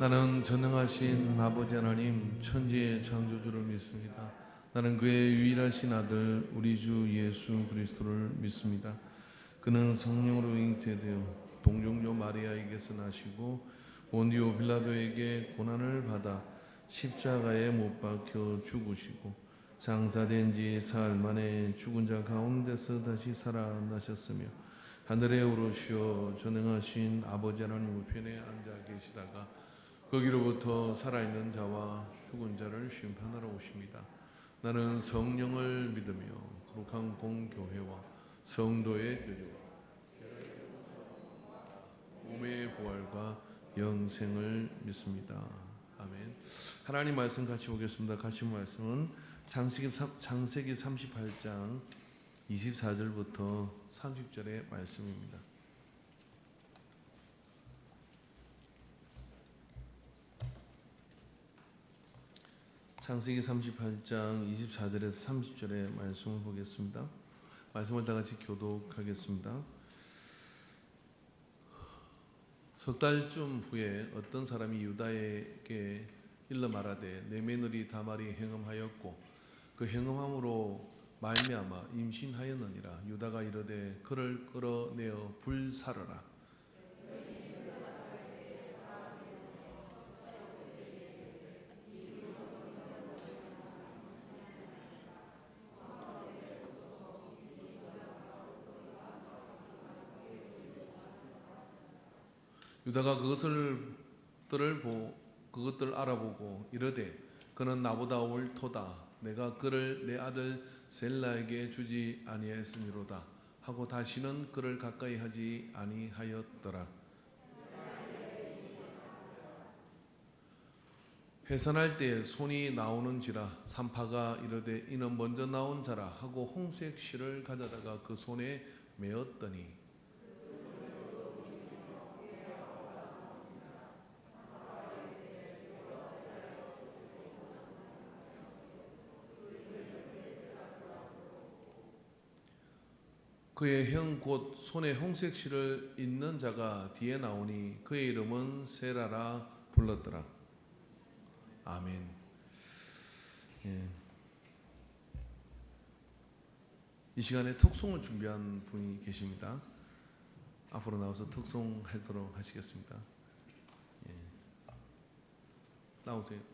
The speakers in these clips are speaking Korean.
나는 전능하신 아버지 하나님 천지의 창조주를 믿습니다. 나는 그의 유일하신 아들 우리 주 예수 그리스도를 믿습니다. 그는 성령으로 잉태되어 동정녀 마리아에게서 나시고 본디오 빌라도에게 고난을 받아 십자가에 못 박혀 죽으시고 장사된 지 사흘 만에 죽은 자 가운데서 다시 살아나셨으며 하늘에 오르시어 전능하신 아버지 하나님 우편에 앉아 계시다가 거기로부터 살아있는 자와 죽은 자를 심판하러 오십니다. 나는 성령을 믿으며 거룩한 공교회와 성도의 교제와 몸의 부활과 영생을 믿습니다. 아멘. 하나님 말씀 같이 보겠습니다. 같이 말씀은 창세기 38장 24절부터 30절의 말씀입니다. 창세기 38장 24절에서 30절의 말씀을 보겠습니다. 말씀을 다 같이 교독하겠습니다. 석 달쯤 후에 어떤 사람이 유다에게 일러 말하되 내 며느리 다말이 행음하였고 그 행음함으로 말미암아 임신하였느니라. 유다가 이르되 그를 끌어내어 불사르라. 유다가 그것들 알아보고 이르되 그는 나보다 옳도다. 내가 그를 내 아들 셀라에게 주지 아니하였으미로다 하고 다시는 그를 가까이 하지 아니하였더라. 회산할 때 손이 나오는지라 산파가 이르되 이는 먼저 나온 자라 하고 홍색 실을 가져다가 그 손에 메었더니 그의 형 곧 손에 홍색 실을 잇는 자가 뒤에 나오니 그의 이름은 세라라 불렀더라. 아멘. 예. 이 시간에 특송을 준비한 분이 계십니다. 앞으로 나와서 특송하도록 하시겠습니다. 예. 나오세요.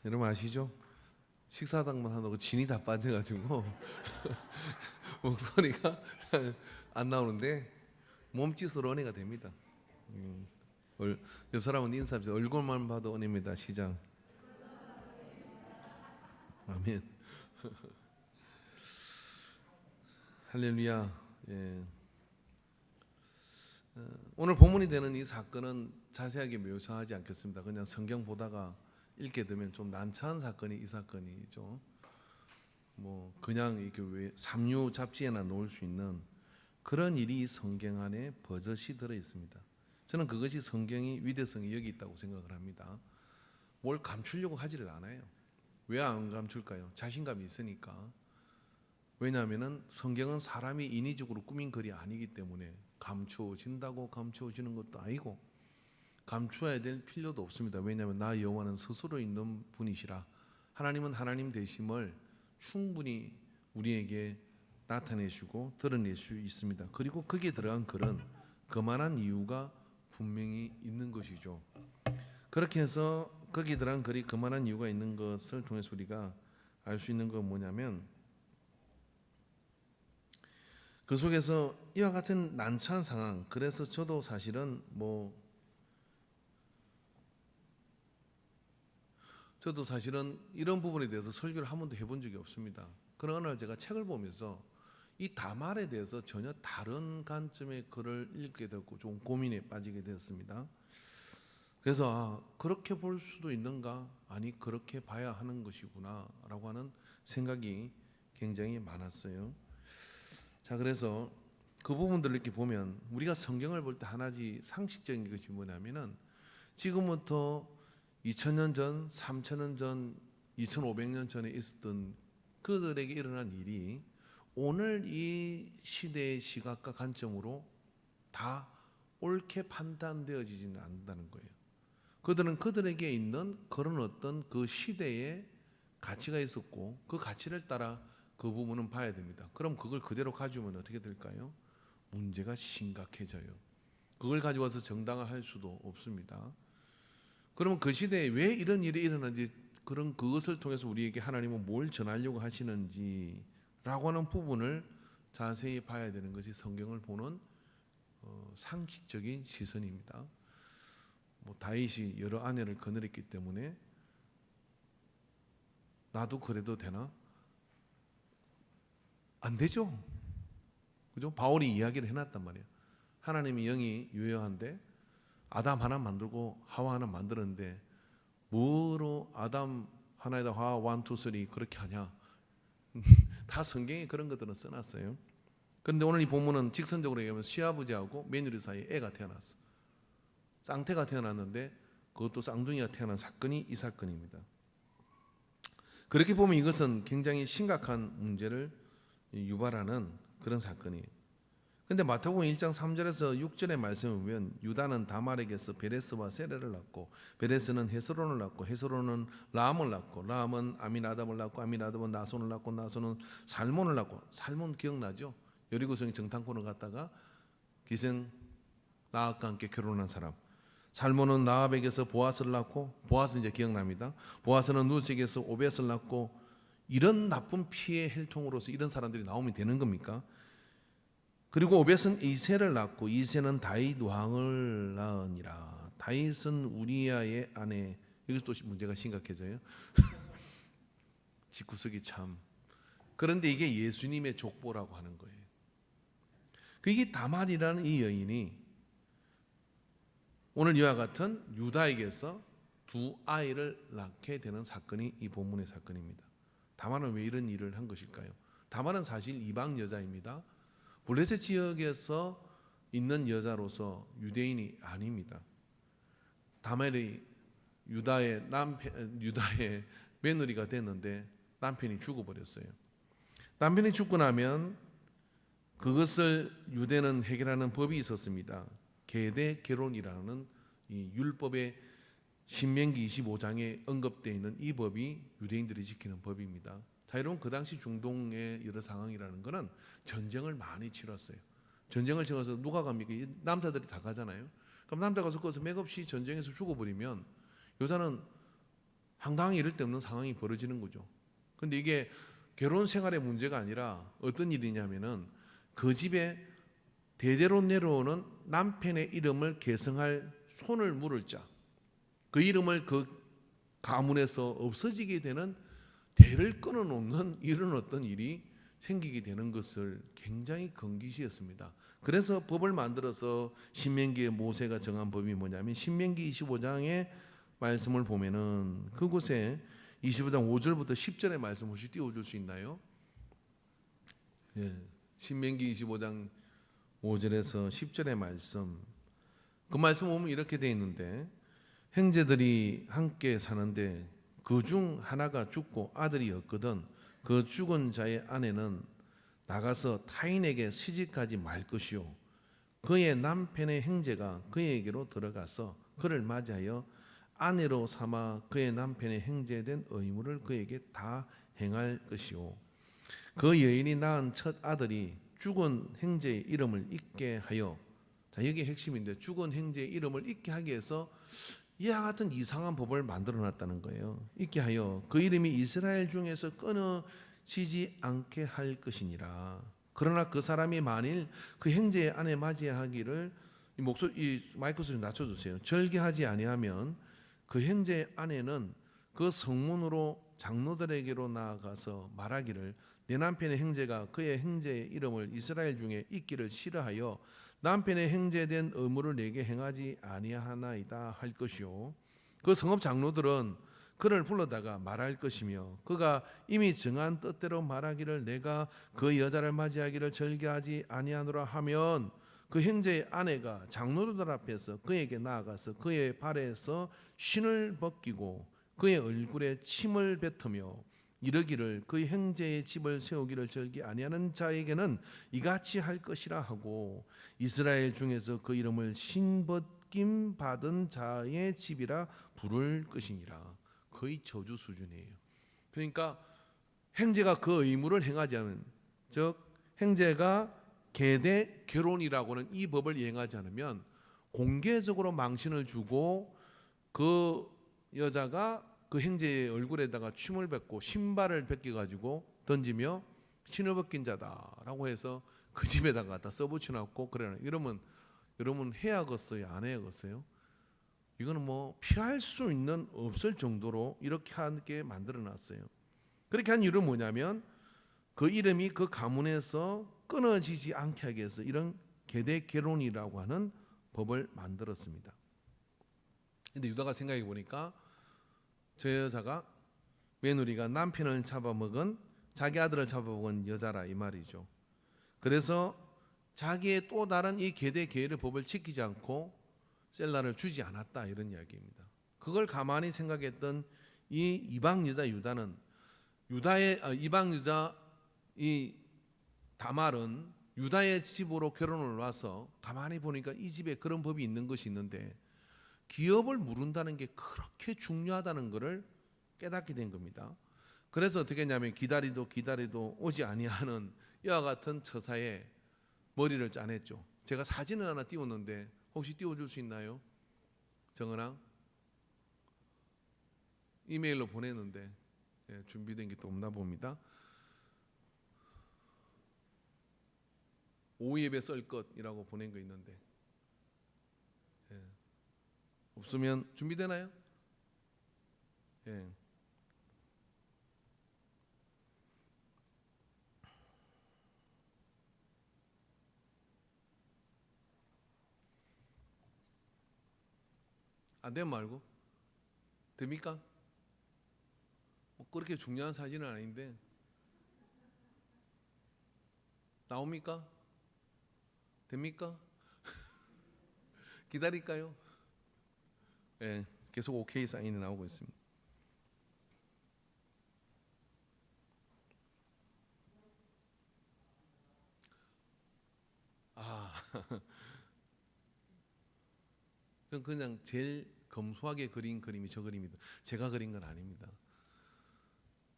여러분 아시죠? 식사당만 하다가 진이 다 빠져가지고 목소리가 잘 안 나오는데 몸짓으로 은혜가 됩니다. 옆 사람은 인사하면서 얼굴만 봐도 은혜입니다. 시작. 아멘. 할렐루야. 예. 오늘 본문이 되는 이 사건은 자세하게 묘사하지 않겠습니다. 그냥 성경 보다가 읽게 되면 좀 난처한 사건이 이 사건이죠. 뭐 그냥 이렇게 왜 삼류 잡지에나 놓을 수 있는 그런 일이 성경 안에 버젓이 들어 있습니다. 저는 그것이 성경이 위대성이 여기 있다고 생각을 합니다. 뭘 감추려고 하지를 않아요. 왜 안 감출까요? 자신감이 있으니까. 왜냐하면 성경은 사람이 인위적으로 꾸민 글이 아니기 때문에 감추어진다고 감추어지는 것도 아니고 감추어야 될 필요도 없습니다. 왜냐하면 나 여호와는 스스로 있는 분이시라. 하나님은 하나님 되심을 충분히 우리에게 나타내시고 드러낼 수 있습니다. 그리고 거기에 들어간 글은 그만한 이유가 분명히 있는 것이죠. 그렇게 해서 거기에 들어간 글이 그만한 이유가 있는 것을 통해서 우리가 알 수 있는 건 뭐냐면 그 속에서 이와 같은 난처한 상황, 그래서 저도 사실은 이런 부분에 대해서 설교를 한 번도 해본 적이 없습니다. 그러나 어느 날 제가 책을 보면서 이 다말에 대해서 전혀 다른 관점의 글을 읽게 되고 좀 고민에 빠지게 되었습니다. 그래서 그렇게 볼 수도 있는가? 아니 그렇게 봐야 하는 것이구나 라고 하는 생각이 굉장히 많았어요. 자, 그래서 그 부분들을 이렇게 보면 우리가 성경을 볼 때 하나지 상식적인 것이 뭐냐면은 지금부터 2000년 전, 3000년 전, 2500년 전에 있었던 그들에게 일어난 일이 오늘 이 시대의 시각과 관점으로 다 옳게 판단되어지지는 않는다는 거예요. 그들은 그들에게 있는 그런 어떤 그 시대의 가치가 있었고 그 가치를 따라 그 부분은 봐야 됩니다. 그럼 그걸 그대로 가져오면 어떻게 될까요? 문제가 심각해져요. 그걸 가지고 와서 정당화할 수도 없습니다. 그러면 그 시대에 왜 이런 일이 일어나는지 그런 그것을 통해서 우리에게 하나님은 뭘 전하려고 하시는지라고 하는 부분을 자세히 봐야 되는 것이 성경을 보는 상식적인 시선입니다. 다윗이 여러 아내를 거느렸기 때문에 나도 그래도 되나? 안 되죠. 그죠? 바울이 이야기를 해놨단 말이에요. 하나님이 영이 유효한데 아담 하나 만들고 하와 하나 만들었는데 뭐로 아담 하나에다 하와 1, 2, 3 그렇게 하냐? 다 성경에 그런 것들은 써놨어요. 그런데 오늘 이 본문은 직선적으로 얘기하면 시아버지하고 며느리 사이에 애가 태어났어. 쌍태가 태어났는데 그것도 쌍둥이가 태어난 사건이 이 사건입니다. 그렇게 보면 이것은 굉장히 심각한 문제를 유발하는 그런 사건이에요. 그런데 마태복음 1장 3절에서 6절의 말씀을 보면 유다는 다말에게서 베레스와 세레를 낳고 베레스는 헤스론을 낳고 헤스론은 라암을 낳고 라암은 아미나답을 낳고 아미나답은 나손을 낳고 나손은 살몬을 낳고 살몬 기억나죠? 여리고성의 정탐꾼을 갔다가 기생 라합과 함께 결혼한 사람. 살몬은 라합에게서 보아스를 낳고 보아스 이제 기억납니다. 보아스는 루스에게서 오벳을 낳고 이런 나쁜 피해 혈통으로서 이런 사람들이 나오면 되는 겁니까? 그리고 오벳은 이새를 낳고 이새는 다윗 왕을 낳으니라. 다윗은 우리아의 아내. 이것도 문제가 심각해져요. 집구석이 참. 그런데 이게 예수님의 족보라고 하는 거예요. 그게 다말이라는 이 여인이 오늘 이와 같은 유다에게서 두 아이를 낳게 되는 사건이 이 본문의 사건입니다. 다말은 왜 이런 일을 한 것일까요? 다말은 사실 이방 여자입니다. 블레셋 지역에서 있는 여자로서 유대인이 아닙니다. 다말이 유다의 며느리가 됐는데 남편이 죽어버렸어요. 남편이 죽고 나면 그것을 유대는 해결하는 법이 있었습니다. 계대 결혼이라는 이 율법의 신명기 25장에 언급되어 있는 이 법이 유대인들이 지키는 법입니다. 자, 여러분 그 당시 중동의 여러 상황이라는 것은 전쟁을 많이 치렀어요. 전쟁을 치러서 누가 갑니까? 남자들이 다 가잖아요. 그럼 남자가 거기서 맥없이 전쟁에서 죽어버리면 여자는 황당하게 이럴 데 없는 상황이 벌어지는 거죠. 근데 이게 결혼 생활의 문제가 아니라 어떤 일이냐면은 그 집에 대대로 내려오는 남편의 이름을 계승할 손을 물을 자, 그 이름을 그 가문에서 없어지게 되는 대를 끊어놓는 이런 어떤 일이 생기게 되는 것을 굉장히 금기시했습니다. 그래서 법을 만들어서 신명기에 모세가 정한 법이 뭐냐면 신명기 25장의 말씀을 보면은 그곳에 25장 5절부터 10절의 말씀 혹시 띄워줄 수 있나요? 예, 신명기 25장 5절에서 10절의 말씀, 그 말씀 보면 이렇게 돼 있는데 형제들이 함께 사는데 그 중 하나가 죽고 아들이 없거든 그 죽은 자의 아내는 나가서 타인에게 시집가지 말 것이요 그의 남편의 형제가 그에게로 들어가서 그를 맞이하여 아내로 삼아 그의 남편의 형제된 의무를 그에게 다 행할 것이요 그 여인이 낳은 첫 아들이 죽은 형제의 이름을 잊게 하여, 자 여기 핵심인데 죽은 형제의 이름을 잊게 하기 위해서 이와 같은 이상한 법을 만들어 놨다는 거예요. 잊게 하여 그 이름이 이스라엘 중에서 끊어지지 않게 할 것이니라. 그러나 그 사람이 만일 그 형제의 아내 맞이하기를, 이 마이크 소리 낮춰주세요. 절개하지 아니하면 그 형제의 아내는 그 성문으로 장로들에게로 나아가서 말하기를 내 남편의 형제가 그의 형제의 이름을 이스라엘 중에 잊기를 싫어하여 남편의 형제된 의무를 내게 행하지 아니하나이다 할 것이요 그 성읍 장로들은 그를 불러다가 말할 것이며 그가 이미 정한 뜻대로 말하기를 내가 그 여자를 맞이하기를 절개하지 아니하노라 하면 그 형제의 아내가 장로들 앞에서 그에게 나아가서 그의 발에서 신을 벗기고 그의 얼굴에 침을 뱉으며 이르기를 그 형제의 집을 세우기를 절기 아니하는 자에게는 이같이 할 것이라 하고 이스라엘 중에서 그 이름을 신벗김 받은 자의 집이라 부를 것이니라. 거의 저주 수준이에요. 그러니까 형제가 그 의무를 행하지 않으면, 즉 형제가 계대 결혼이라고는 이 법을 이행하지 않으면 공개적으로 망신을 주고 그 여자가 그 형제의 얼굴에다가 침을 뱉고 신발을 벗겨가지고 던지며 신을 벗긴 자다라고 해서 그 집에다가 갖다 써붙여놨고 그래요. 이러면 여러분 해야겠어요? 안 해야겠어요? 이거는 뭐 피할 수 있는 없을 정도로 이렇게 하게 만들어놨어요. 그렇게 한 이유는 뭐냐면 그 이름이 그 가문에서 끊어지지 않게 하기 위해서 이런 계대 결혼이라고 하는 법을 만들었습니다. 근데 유다가 생각해 보니까 저 여자가 며느리가 남편을 잡아먹은 자기 아들을 잡아먹은 여자라 이 말이죠. 그래서 자기의 또 다른 이 계대 계율의 법을 지키지 않고 셀라를 주지 않았다 이런 이야기입니다. 그걸 가만히 생각했던 이 이방 여자 유다는 이방 여자 이 다말은 유다의 집으로 결혼을 와서 가만히 보니까 이 집에 그런 법이 있는 것이 있는데 기업을 물은다는 게 그렇게 중요하다는 것을 깨닫게 된 겁니다. 그래서 어떻게 했냐면 기다리도 오지 아니하는 이와 같은 처사에 머리를 짜냈죠. 제가 사진을 하나 띄웠는데 혹시 띄워줄 수 있나요? 정은아 이메일로 보냈는데 준비된 게 또 없나 봅니다. 오예배 썰 것이라고 보낸 거 있는데 없으면 준비되나요? 예. 안 되면 말고 됩니까? 뭐 그렇게 중요한 사진은 아닌데 나옵니까? 됩니까? 기다릴까요? 예, 계속 오케이 사인이 나오고 있습니다. 아, 그냥 제일 검소하게 그린 그림이 저 그림이다. 제가 그린 건 아닙니다.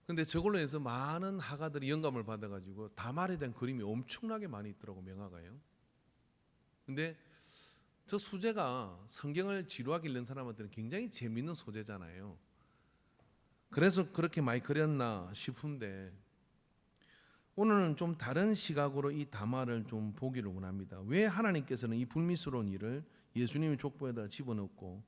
근데 저걸로 해서 많은 화가들이 영감을 받아가지고 다말에 대한 그림이 엄청나게 많이 있더라고 명화가요. 근데 저 소재가 성경을 지루하게 읽는 사람한테는 굉장히 재미있는 소재잖아요. 그래서 그렇게 많이 그렸나 싶은데 오늘은 좀 다른 시각으로 이 다말을 좀 보기를 원합니다. 왜 하나님께서는 이 불미스러운 일을 예수님의 족보에다 집어넣고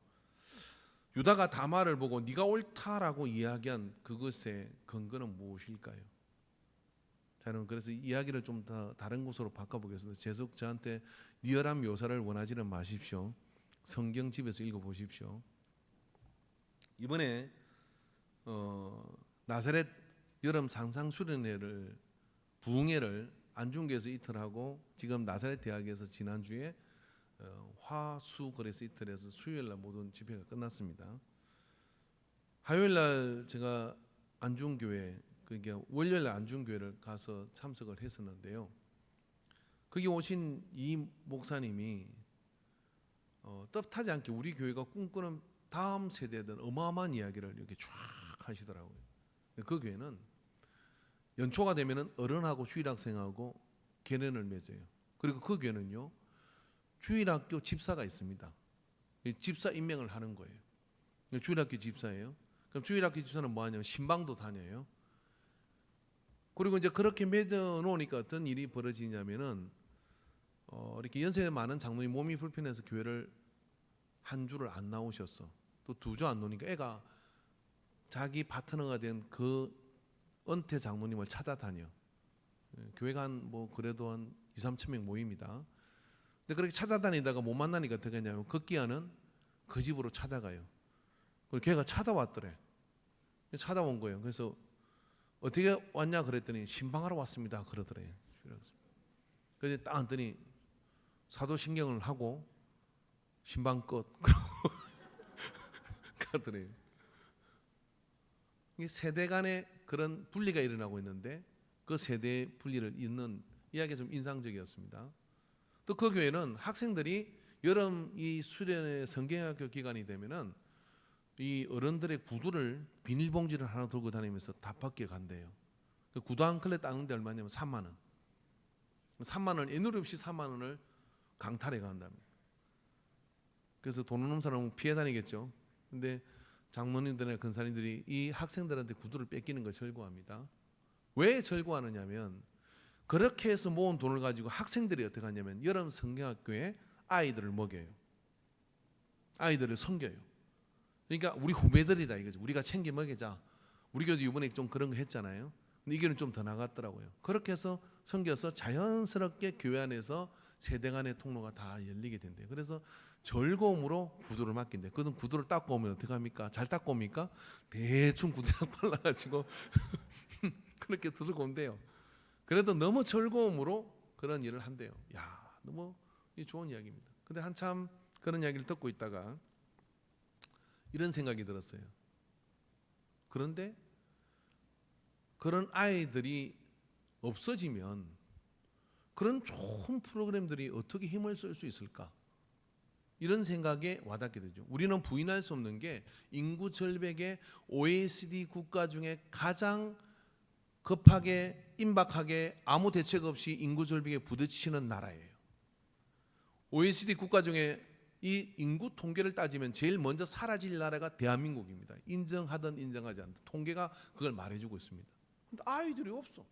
유다가 다말을 보고 네가 옳다라고 이야기한 그것의 근거는 무엇일까요? 자, 여러분, 그래서 이야기를 좀 더 다른 곳으로 바꿔보겠습니다. 계속 저한테 리얼한 묘사를 원하지는 마십시오. 성경 집에서 읽어보십시오. 이번에 나사렛 여름 상상수련회를 부흥회를 안중교에서 이틀하고 지금 나사렛 대학에서 지난주에 화수거래서 이틀에서 수요일날 모든 집회가 끝났습니다. 화요일날 제가 안중교회 그러니까 월요일날 안중교회를 가서 참석을 했었는데요. 거기 오신 이 목사님이 떳하지 않게 우리 교회가 꿈꾸는 다음 세대에 대한 어마어마한 이야기를 이렇게 쫙 하시더라고요. 그 교회는 연초가 되면은 어른하고 주일학생하고 계련을 맺어요. 그리고 그 교회는요 주일학교 집사가 있습니다. 집사 임명을 하는 거예요. 주일학교 집사예요. 그럼 주일학교 집사는 뭐 하냐면 신방도 다녀요. 그리고 이제 그렇게 맺어 놓으니까 어떤 일이 벌어지냐면은 이렇게 연세 많은 장로님 몸이 불편해서 교회를 한 주를 안 나오셨어. 또 2주 안 노니까 애가 자기 파트너가 된 그 은퇴 장로님을 찾아다녀. 교회가 한 뭐 그래도 한 2-3천 명 모입니다. 근데 그렇게 찾아다니다가 못 만나니까 어떻게 하냐면 급기야는 그 집으로 찾아가요. 그리고 걔가 찾아왔더래. 찾아온 거예요. 그래서 어떻게 왔냐 그랬더니 신방하러 왔습니다 그러더래. 그래서 딱 앉더니 사도신경을 하고 신방 끝 그러고 가더래요. 이게 세대 간의 그런 분리가 일어나고 있는데 그 세대 분리를 잇는 이야기가 좀 인상적이었습니다. 또 그 교회는 학생들이 여름 이 수련회 성경학교 기간이 되면은 이 어른들의 구두를 비닐봉지를 하나 들고 다니면서 답밖에 간대요. 그 구두 한 켤레 따는데 얼마냐면 3만 원. 3만 원, 애누리 없이 3만 원을 강탈해 간답니다. 그래서 돈 없는 사람은 피해 다니겠죠. 근데 장로님들이나 근사님들이 이 학생들한테 구두를 뺏기는 걸 절거합니다. 왜 절거하느냐면 그렇게 해서 모은 돈을 가지고 학생들이 어떻게 하냐면 여름 성경학교에 아이들을 먹여요. 아이들을 섬겨요. 그러니까 우리 후배들이다 이거죠. 우리가 챙겨 먹이자. 우리 교도 이번에 좀 그런 거 했잖아요. 근데 이게는 좀 더 나갔더라고요. 그렇게 해서 섬겨서 자연스럽게 교회 안에서 세대 간의 통로가 다 열리게 된대요. 그래서 즐거움으로 구두를 맡긴대. 그든 구두를 닦고 오면 어떻게 합니까? 잘 닦고 옵니까? 대충 구두장 발라가지고 그렇게 들고 온대요. 그래도 너무 즐거움으로 그런 일을 한대요. 야, 너무 좋은 이야기입니다. 근데 한참 그런 이야기를 듣고 있다가 이런 생각이 들었어요. 그런데 그런 아이들이 없어지면 그런 좋은 프로그램들이 어떻게 힘을 쓸 수 있을까? 이런 생각에 와닿게 되죠. 우리는 부인할 수 없는 게 인구 절벽의 OECD 국가 중에 가장 급하게 임박하게 아무 대책 없이 인구 절벽에 부딪히는 나라예요. OECD 국가 중에 이 인구 통계를 따지면 제일 먼저 사라질 나라가 대한민국입니다. 인정하든 인정하지 않든 통계가 그걸 말해주고 있습니다. 근데 아이들이 없어.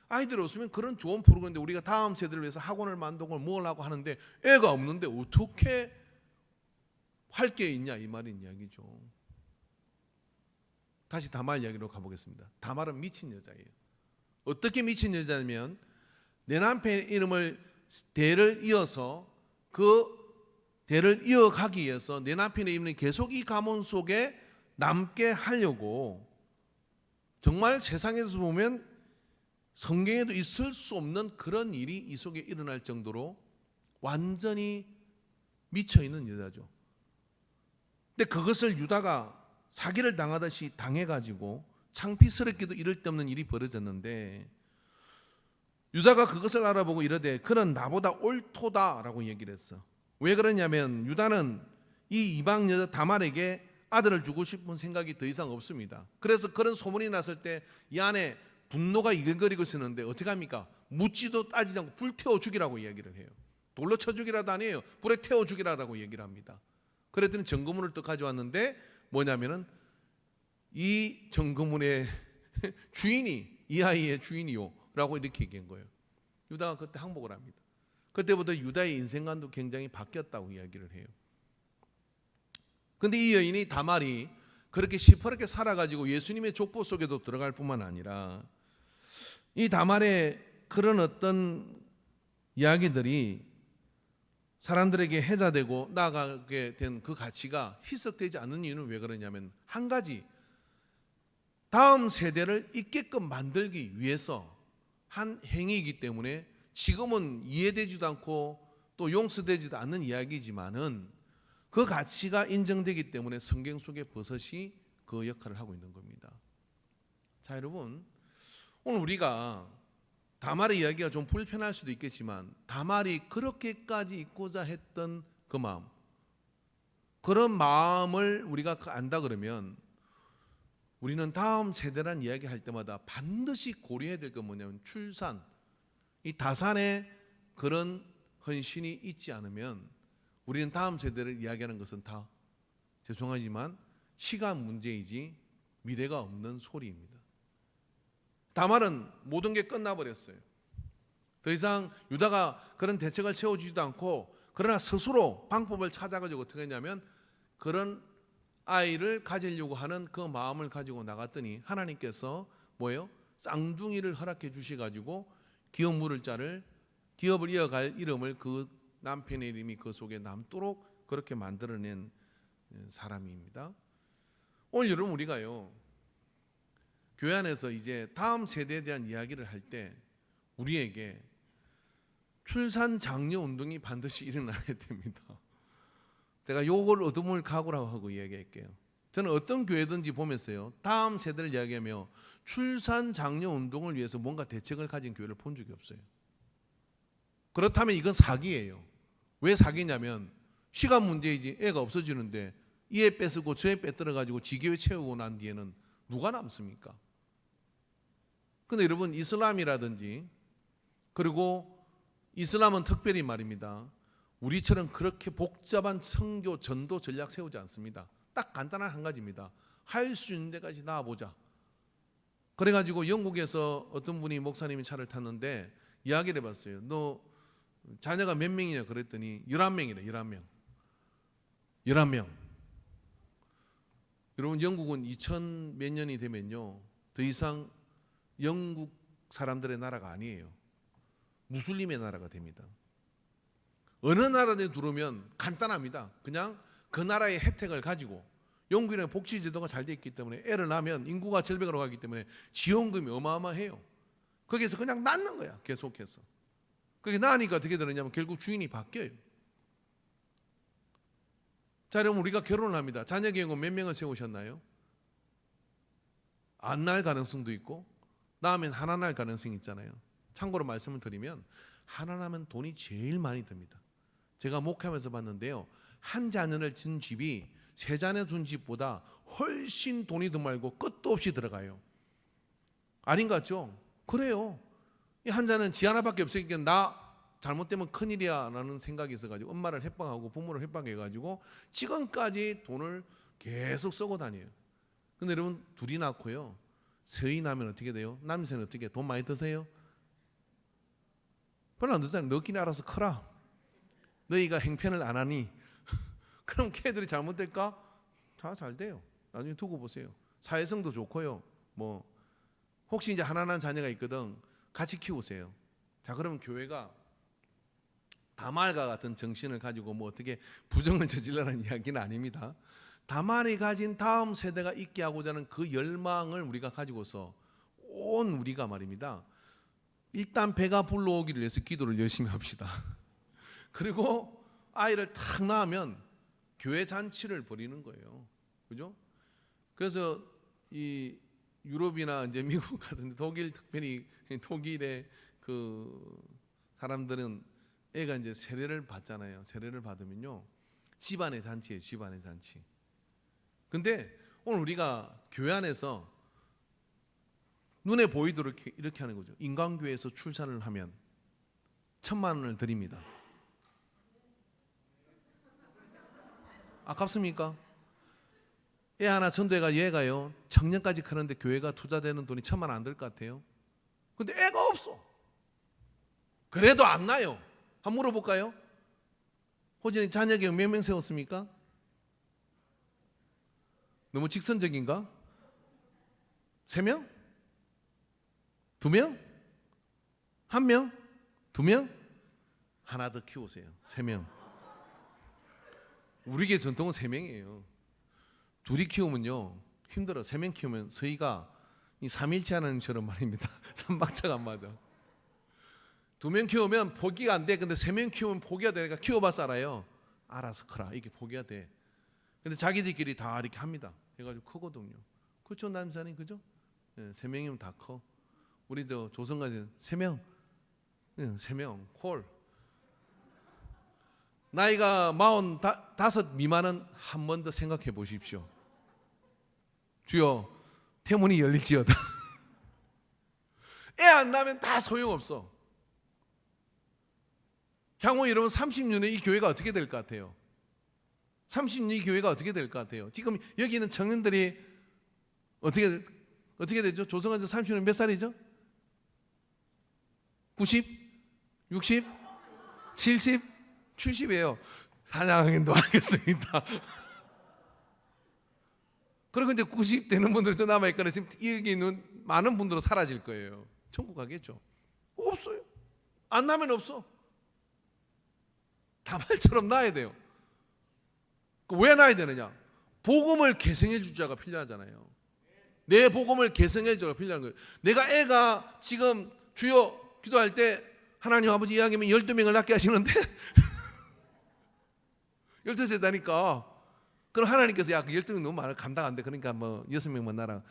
아이들이 없으면 그런 좋은 프로그램인데 우리가 다음 세대를 위해서 학원을 만들고 뭘 하고 하는데 애가 없는데 어떻게 할 게 있냐 이 말인 이야기죠. 다시 다말 이야기로 가보겠습니다. 다말은 미친 여자예요. 어떻게 미친 여자냐면 내 남편의 이름을 대를 이어서 그 대를 이어가기 위해서 내 남편의 이름을 계속 이 가문 속에 남게 하려고 정말 세상에서 보면 성경에도 있을 수 없는 그런 일이 이 속에 일어날 정도로 완전히 미쳐있는 여자죠. 근데 그것을 유다가 사기를 당하듯이 당해가지고 창피스럽게도 이럴 데 없는 일이 벌어졌는데 유다가 그것을 알아보고 이르되 그는 나보다 옳도다라고 얘기를 했어. 왜 그러냐면 유다는 이 이방 여자 다말에게 아들을 주고 싶은 생각이 더 이상 없습니다. 그래서 그런 소문이 났을 때 이 안에 분노가 일거리고 있었는데 어떻게 합니까? 묻지도 따지지 않고 불태워 죽이라고 이야기를 해요. 돌로 쳐 죽이라도 아니에요. 불에 태워 죽이라고 얘기를 합니다. 그랬더니 점검을 또 가져왔는데 뭐냐면은 이 정거문의 주인이 이 아이의 주인이요 라고 이렇게 얘기한 거예요. 유다가 그때 항복을 합니다. 그때부터 유다의 인생관도 굉장히 바뀌었다고 이야기를 해요. 근데 이 여인이 다말이 그렇게 시퍼렇게 살아가지고 예수님의 족보 속에도 들어갈 뿐만 아니라 이 다말의 그런 어떤 이야기들이 사람들에게 해자되고 나아가게 된 그 가치가 희석되지 않는 이유는 왜 그러냐면 한 가지, 다음 세대를 있게끔 만들기 위해서 한 행위이기 때문에 지금은 이해되지도 않고 또 용서되지도 않는 이야기지만은 그 가치가 인정되기 때문에 성경 속의 버섯이 그 역할을 하고 있는 겁니다. 자, 여러분, 오늘 우리가 다말의 이야기가 좀 불편할 수도 있겠지만 다말이 그렇게까지 있고자 했던 그 마음, 그런 마음을 우리가 안다 그러면 우리는 다음 세대란 이야기할 때마다 반드시 고려해야 될 건 뭐냐면 출산, 이 다산의 그런 헌신이 있지 않으면 우리는 다음 세대를 이야기하는 것은 다 죄송하지만 시간 문제이지 미래가 없는 소리입니다. 다말은 모든 게 끝나버렸어요. 더 이상 유다가 그런 대책을 세워주지도 않고 그러나 스스로 방법을 찾아가지고 어떻게 했냐면 그런 아이를 가지려고 하는 그 마음을 가지고 나갔더니 하나님께서 뭐예요? 쌍둥이를 허락해 주셔가지고 기업 물을 자를 기업을 이어갈 이름을 그 남편의 이름이 그 속에 남도록 그렇게 만들어낸 사람입니다. 오늘 여러분 우리가요 교회 안에서 이제 다음 세대에 대한 이야기를 할 때 우리에게 출산 장려 운동이 반드시 일어나야 됩니다. 제가 요걸 어둠을 각오라고 하고 이야기할게요. 저는 어떤 교회든지 보면서요 다음 세대를 이야기하며 출산 장려 운동을 위해서 뭔가 대책을 가진 교회를 본 적이 없어요. 그렇다면 이건 사기예요. 왜 사기냐면 시간 문제이지 애가 없어지는데 이애 뺏고 저애 빼들어가지고 지교회 채우고 난 뒤에는 누가 남습니까? 근데 여러분 이슬람이라든지 그리고 이슬람은 특별히 말입니다. 우리처럼 그렇게 복잡한 선교 전도 전략 세우지 않습니다. 딱 간단한 한 가지입니다. 할 수 있는 데까지 나와보자. 그래가지고 영국에서 어떤 분이 목사님이 차를 탔는데 이야기를 해봤어요. 너 자녀가 몇 명이냐 그랬더니 11명이래. 11명. 11명. 여러분 영국은 2000 몇 년이 되면요 더 이상 영국 사람들의 나라가 아니에요. 무슬림의 나라가 됩니다. 어느 나라에 들어오면 간단합니다. 그냥 그 나라의 혜택을 가지고 영국의 복지 제도가 잘 돼 있기 때문에 애를 낳으면 인구가 절벽으로 가기 때문에 지원금이 어마어마해요. 거기서 그냥 낳는 거야 계속해서. 그게 낳으니까 어떻게 되느냐면 결국 주인이 바뀌어요. 자, 여러분 우리가 결혼을 합니다. 자녀 계획은 몇 명을 세우셨나요? 안 낳을 가능성도 있고 낳으면 하나 낳을 가능성이 있잖아요. 참고로 말씀을 드리면 하나 낳으면 돈이 제일 많이 듭니다. 제가 목회하면서 봤는데요. 한 자녀를 진 집이 세 자녀 둔 집보다 훨씬 돈이 더 많고 끝도 없이 들어가요. 아닌 것 같죠? 그래요. 이 한 자는 지 하나밖에 없으니까 나 잘못되면 큰일이야 라는 생각이 있어가지고 엄마를 협박하고 부모를 협박해가지고 지금까지 돈을 계속 쓰고 다녀요. 근데 여러분 둘이 낳고요. 셋이 나면 어떻게 돼요? 남편은 어떻게 돈 많이 드세요? 별로 안 드잖아요. 너끼리 알아서 커라. 너희가 행편을 안 하니 그럼 걔들이 잘못될까? 잘 돼요. 나중에 두고 보세요. 사회성도 좋고요. 뭐 혹시 이제 하나 난 자녀가 있거든. 같이 키우세요. 자, 그러면 교회가 다말과 같은 정신을 가지고 뭐 어떻게 부정을 저질러라는 이야기는 아닙니다. 다말이 가진 다음 세대가 있게 하고자 하는 그 열망을 우리가 가지고서 온 우리가 말입니다. 일단 배가 불러오기를 위해서 기도를 열심히 합시다. 그리고 아이를 탁 낳으면 교회 잔치를 벌이는 거예요. 그죠? 그래서 이 유럽이나 이제 미국 같은 독일 특별히 독일의 그 사람들은 애가 이제 세례를 받잖아요. 세례를 받으면요. 집안의 잔치예요. 집안의 잔치. 근데 오늘 우리가 교회 안에서 눈에 보이도록 이렇게 하는 거죠. 인간교회에서 출산을 하면 1,000만 원을 드립니다. 아깝습니까? 애 하나 전도해가 얘가요 청년까지 크는데 교회가 투자되는 돈이 1,000만 원 안 될 것 같아요. 근데 애가 없어. 그래도 안 나요. 한번 물어볼까요? 호진이 자녀 교육 몇 명 세웠습니까? 너무 직선적인가? 3명? 2명? 1명? 2명? 하나 더 키우세요. 3명. 우리 교 전통은 3명이에요. 둘이 키우면요 힘들어. 3명 키우면 서희가 이 3일째 하는 처럼 말입니다. 3박자가 안 맞아. 2명 키우면 포기가 안 돼. 근데 3명 키우면 포기가 되니까 키워봐서 알아요. 알아서 커라. 이게 포기가 돼. 근데 자기들끼리 다 이렇게 합니다. 해가지고 크거든요. 그렇죠, 남사님, 그죠? 네, 3명이면 다 커. 우리 저 조선까지 3명, 3명 콜. 나이가 45 미만은 한 번 더 생각해 보십시오. 주여, 태문이 열릴지어다. 애 안 낳으면 다 소용없어. 향후 여러분 30년에 이 교회가 어떻게 될 것 같아요? 30년 이 교회가 어떻게 될 것 같아요? 지금 여기 있는 청년들이 어떻게 되죠? 조성한 지 30년 몇 살이죠? 90? 60? 70? 70이에요. 사냥행도 하겠습니다. 그리고 이제 90 되는 분들도 남아있거나 지금 여기 있는 많은 분들은 사라질 거예요. 천국 가겠죠? 없어요. 안 나면 없어. 다말처럼 나야 돼요. 왜 나야 되느냐? 복음을 계승해 줄 자가 필요하잖아요. 내 복음을 계승해 줄 자가 필요한 거예요. 내가 애가 지금 주여 기도할 때 하나님 아버지 이야기하면 12명을 낳게 하시는데 12세다니까 그럼 하나님께서 야, 그 12명 너무 많아 감당 안 돼. 그러니까 뭐 6명만 낳아라.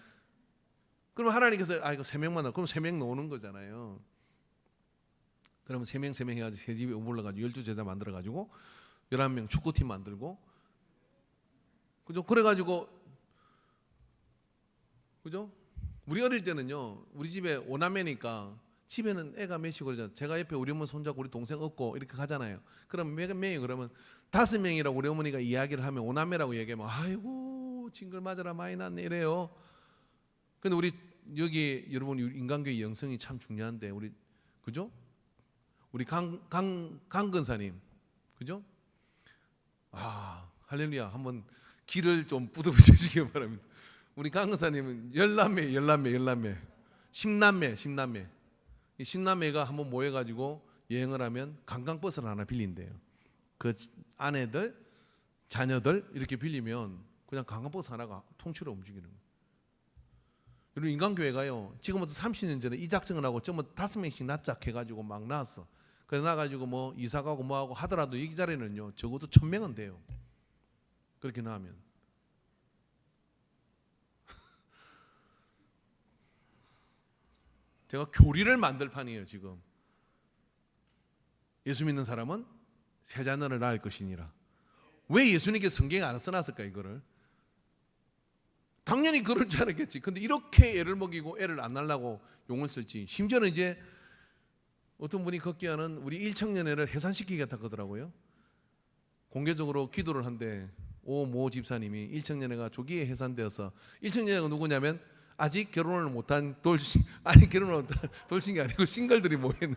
그럼 하나님께서 이거 3명만 낳아. 그럼 3명 놓는 거잖아요. 그러면 3명 해가지고 새 집에 올라가지고 12제자 만들어가지고 11명 축구팀 만들고 그죠? 그래가지고 그죠? 우리 어릴 때는요 우리 집에 5남매니까 집에는 애가 몇이고 그러잖아요. 제가 옆에 우리 어머니 손잡고 우리 동생 업고 이렇게 가잖아요. 그럼 몇 명이 그러면 5명이라고 우리 어머니가 이야기를 하면 5남매라고 얘기하면 아이고 징글 맞아라 많이 났네 이래요. 근데 우리 여기 여러분 인간교회 영성이 참 중요한데 우리 그죠? 우리 강근사님 그죠? 아 할렐루야 한번 길을 좀 뿌듯해 주시기 바랍니다. 우리 강근사님은 10남매 10남매 이 10남매가 한번 모여가지고 여행을 하면 관광버스를 하나 빌린대요. 그 아내들 자녀들 이렇게 빌리면 그냥 관광버스 하나가 통째로 움직이는 거예요. 여러분 인간교회가요 지금부터 30년 전에 이 작정을 하고 전부 5명씩 납작해가지고 막 나왔어. 그래 나가지고 뭐 이사가고 뭐하고 하더라도 이 자리는요 적어도 1,000명은 돼요. 그렇게 나오면 제가 교리를 만들 판이에요 지금. 예수 믿는 사람은 세 자녀를 낳을 것이니라. 왜 예수님께서 성경에 안 써놨을까 이거를? 당연히 그럴 줄 알았겠지. 근데 이렇게 애를 먹이고 애를 안 낳으려고 용을 쓸지. 심지어는 이제 어떤 분이 걷기하는 우리 1청년회를 해산시키겠다 그러더라고요. 공개적으로 기도를 한데 오모 집사님이 1청년회가 조기에 해산되어서 1청년회가 누구냐면 아직 결혼을 못한 돌싱 아니 결혼을 못한 돌싱이 아니고 싱글들이 모이는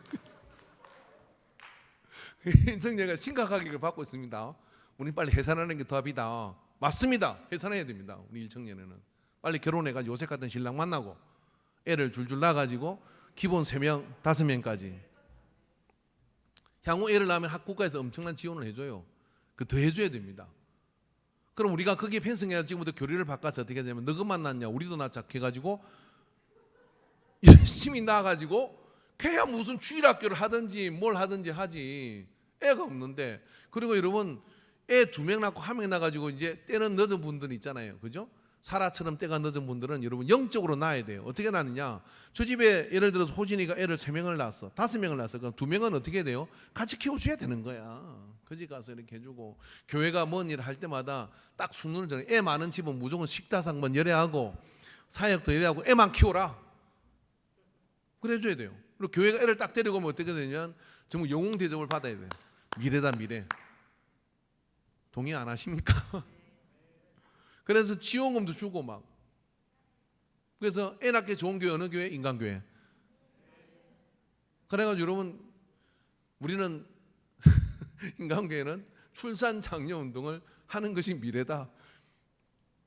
인성녀가 심각하게 받고 있습니다. 우리 빨리 해산하는 게 답이다. 맞습니다. 해산해야 됩니다. 우리 일청년에는 빨리 결혼해가지고 요셉 같은 신랑 만나고 애를 줄줄 낳아가지고 기본 3명 5명까지 향후 애를 낳으면 국가에서 엄청난 지원을 해줘요. 그 더 해줘야 됩니다. 그럼 우리가 거기에 편성해서 지금부터 교리를 바꿔서 어떻게 되냐면 너가 만났냐 우리도 낳자해가지고 열심히 낳아가지고 걔야 무슨 주일학교를 하든지 뭘 하든지 하지. 애가 없는데. 그리고 여러분 애 2명 낳고 1명 낳아가지고 이제 때는 늦은 분들 있잖아요. 그죠? 사라처럼 때가 늦은 분들은 여러분 영적으로 낳아야 돼요. 어떻게 낳느냐? 저 집에 예를 들어서 호진이가 애를 3명을 낳았어. 5명을 낳았어. 그럼 2명은 어떻게 돼요? 같이 키워줘야 되는 거야. 그 집 가서 이렇게 해주고 교회가 뭔 일을 할 때마다 딱 순으로 정해. 애 많은 집은 무조건 식다상번 열애하고 사역도 열애하고 애만 키워라. 그래줘야 돼요. 그리고 교회가 애를 딱 데리고 오면 어떻게 되냐면 정말 영웅 대접을 받아야 돼요. 미래다 미래. 동의 안 하십니까? 그래서 지원금도 주고 막. 그래서 애 낳기 좋은 교회 어느 교회? 인간교회. 그래가지고 여러분, 우리는 인간교회는 출산 장려 운동을 하는 것이 미래다.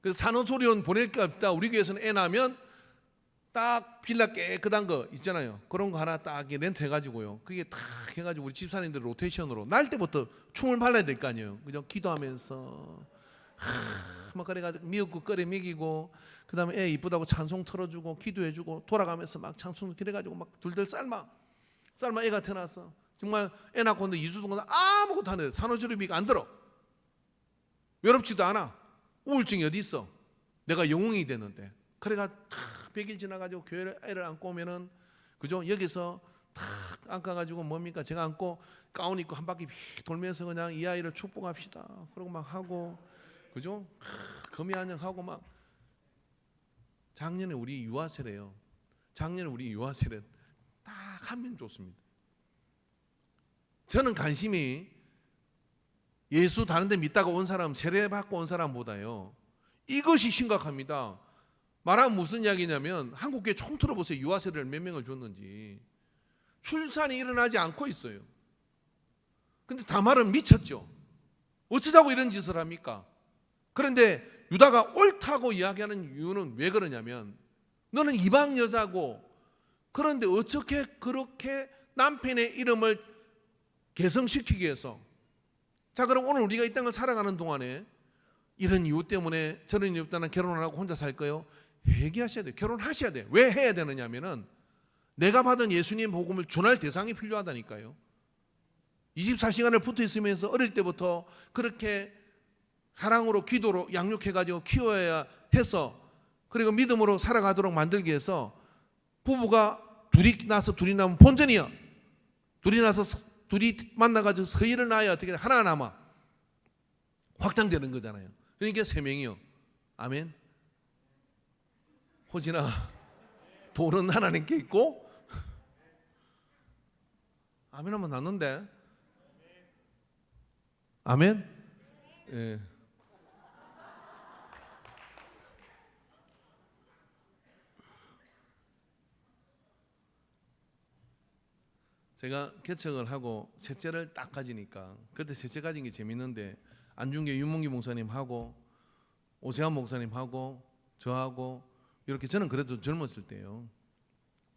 그래서 산후조리원 보낼 게 없다. 우리 교회에서는 애 낳으면 딱 빌라 깨끗한 거 있잖아요. 그런 거 하나 딱 렌트 해가지고요. 그게 딱 해가지고 우리 집사님들 로테이션으로 날 때부터 춤을 발라야 될 거 아니에요. 그죠? 기도하면서 막 그래가지고 미역국 끓여 먹이고, 그 다음에 애 이쁘다고 찬송 틀어주고 기도해주고 돌아가면서 막 찬송 그래가지고 막 둘들 삶아 애가 태어났어. 정말 애 낳고 있는데 2주 동안 아무것도 안 해. 산후조리비가 안 들어. 외롭지도 않아. 우울증이 어디 있어? 내가 영웅이 됐는데. 그래가 100일 지나가지고 교회를 애를 안고 오면은, 그죠? 여기서 탁 안가가지고 뭡니까? 제가 안고 가운 입고 한 바퀴 돌면서 그냥 이 아이를 축복합시다. 그러고 막 하고, 그죠? 금이 안녕하고 막. 작년에 우리 유아세례요. 작년에 우리 유아세례 딱 하면 좋습니다. 저는 관심이 예수 다른 데 믿다가 온 사람, 세례 받고 온 사람보다요, 이것이 심각합니다. 말하면 무슨 이야기냐면, 한국교회 총 틀어보세요. 유아세례를 몇 명을 줬는지. 출산이 일어나지 않고 있어요. 근데 다말은 미쳤죠. 어쩌자고 이런 짓을 합니까? 그런데 유다가 옳다고 이야기하는 이유는 왜 그러냐면, 너는 이방 여자고, 그런데 어떻게 그렇게 남편의 이름을 개성시키기 위해서, 자 그럼 오늘 우리가 이 땅을 살아가는 동안에 이런 이유 때문에 저런 이유 때문에 결혼을 하고 혼자 살 거예요? 회개하셔야 돼요. 결혼하셔야 돼요. 왜 해야 되느냐 하면은, 내가 받은 예수님 복음을 전할 대상이 필요하다니까요. 24시간을 붙어 있으면서 어릴 때부터 그렇게 사랑으로 기도로 양육해가지고 키워야 해서, 그리고 믿음으로 살아가도록 만들기 위해서, 부부가 둘이 나서 둘이 나면 본전이야. 둘이 만나가지고 서희를 낳아야 어떻게 하나 남아 확장되는 거잖아요. 그러니까 3명이요. 아멘. 호진아, 돈은 하나님께 있고, 아멘 하면 낫는데. 아멘. 예. 제가 개척을 하고 셋째를 딱 가지니까, 그때 셋째 가진 게 재밌는데, 안중계 윤문기 목사님하고 오세환 목사님하고 저하고 이렇게, 저는 그래도 젊었을 때요.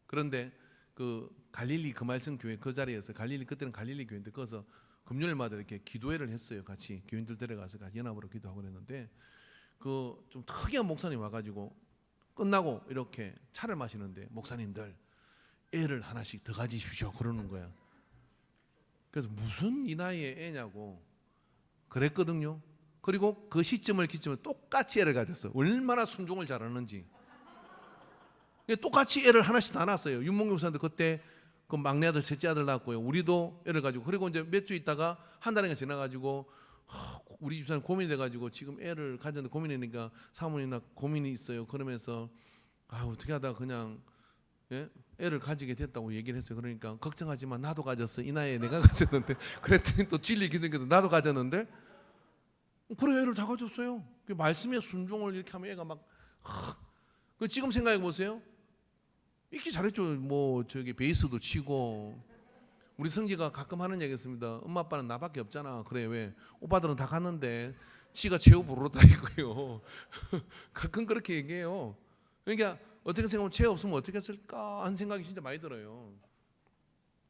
그런데 그 갈릴리 그 말씀 교회 그 자리에서, 갈릴리 그때는 갈릴리 교회인데, 거기서 금요일마다 이렇게 기도회를 했어요. 같이 교인들 데려가서 같이 연합으로 기도하고 그랬는데, 그 좀 특이한 목사님 와가지고 끝나고 이렇게 차를 마시는데, 목사님들 애를 하나씩 더 가지십시오 그러는 거야. 그래서 무슨 이 나이에 애냐고 그랬거든요. 그리고 그 시점을 기점에 똑같이 애를 가졌어. 얼마나 순종을 잘하는지. 똑같이 애를 하나씩 다 낳았어요. 윤몽규 목사님도 그때 그 막내 아들 셋째 아들 낳았고요. 우리도 애를 가지고, 그리고 이제 몇 주 있다가 한 달인가 지나가지고 우리 집사람 고민이 돼가지고 지금 애를 가졌는데 고민이니까 사모님 나 고민이 있어요 그러면서, 어떻게 하다가 그냥 애를 가지게 됐다고 얘기를 했어요. 그러니까 걱정하지 마, 나도 가졌어. 이 나이에 내가 가졌는데. 그랬더니 또 진리 기도니까 나도 가졌는데. 그래, 애를 다 가졌어요. 말씀에 순종을 이렇게 하면 애가 막 지금 생각해 보세요. 이렇게 잘했죠. 뭐 저기 베이스도 치고. 우리 성지가 가끔 하는 얘기 있습니다. 엄마 아빠는 나밖에 없잖아. 그래, 왜? 오빠들은 다 갔는데 지가 최후 부르러 다니고요. 가끔 그렇게 얘기해요. 그러니까 어떻게 생각하면 죄 없으면 어떻게 했을까 하는 생각이 진짜 많이 들어요.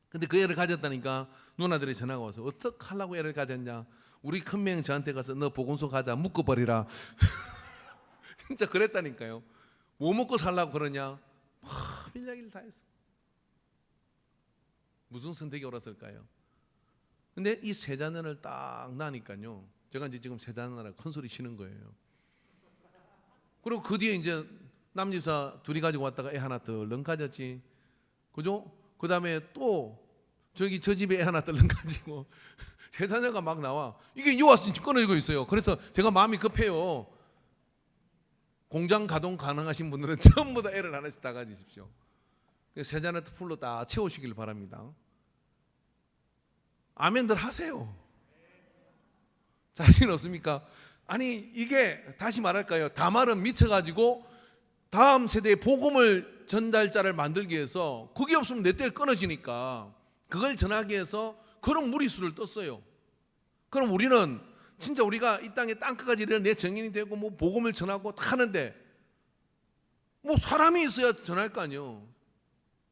근데 그 애를 가졌다니까 누나들이 전화가 와서, 어떻게 하려고 애를 가졌냐, 우리 큰명 저한테 가서 너 보건소 가자 묶어버리라. 진짜 그랬다니까요. 뭐 먹고 살라고 그러냐, 이야기를 다 했어. 무슨 선택이 옳았을까요? 근데 이 세 자녀를 딱 낳으니까요, 제가 이제 지금 세 자녀라 큰 소리 치는 거예요. 그리고 그 뒤에 이제 남집사 둘이 가지고 왔다가 애 하나 덜렁 가졌지, 그죠? 그 다음에 또 저기 저 집에 애 하나 덜렁 가지고 제 자녀가 막 나와. 이게 요아스 끊어지고 있어요. 그래서 제가 마음이 급해요. 공장 가동 가능하신 분들은 전부 다 애를 하나씩 다 가지십시오. 세 자녀 풀로 다 채우시길 바랍니다. 아멘들 하세요. 자신 없습니까? 아니 이게 다시 말할까요? 다말은 미쳐가지고 다음 세대의 복음을 전달자를 만들기 위해서 그게 없으면 내 때가 끊어지니까 그걸 전하기 위해서 그런 무리수를 떴어요. 그럼 우리는 진짜 우리가 이 땅에 땅끝까지 이르러 내 정인이 되고 뭐 복음을 전하고 다 하는데 뭐 사람이 있어야 전할 거 아니에요.